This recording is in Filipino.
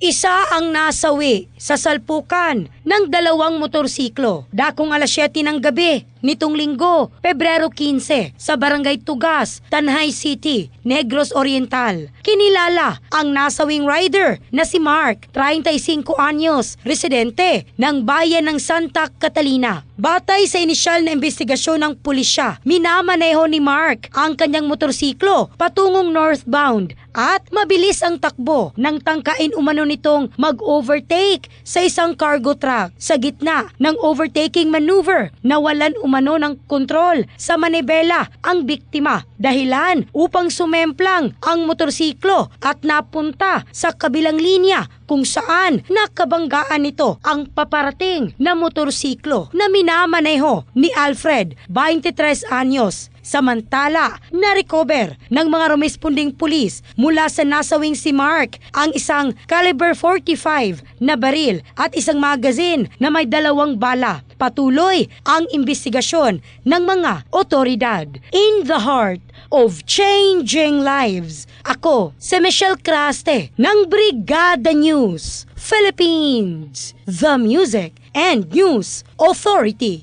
Isa ang nasawi sa salpukan ng dalawang motorsiklo. Dakong alas 7 ng gabi nitong linggo, Pebrero 15 sa Barangay Tugas, Tanay City, Negros Oriental. Kinilala ang nasawing rider na si Mark, 35 anyos, residente ng bayan ng Santa Catalina. Batay sa inisyal na investigasyon ng pulisya, minamaneho ni Mark ang kanyang motorsiklo patungong northbound at mabilis ang takbo nang tangkain umano nitong mag-overtake sa isang cargo truck. Sa gitna ng overtaking maneuver, nawalan umano ng kontrol sa manibela ang biktima, dahilan upang sumemplang ang motorsiklo at napunta sa kabilang linya kung saan nakabanggaan nito ang paparating na motorsiklo na minamaneho ni Alfred, 23 anyos. Samantala, na-recover ng mga rumesponding pulis mula sa nasawing si Mark ang isang caliber 45 na baril at isang magazine na may 2 bala. Patuloy ang investigasyon ng mga otoridad. In the heart of changing lives, ako si Michelle Craste ng Brigada News Philippines, the Music and News Authority.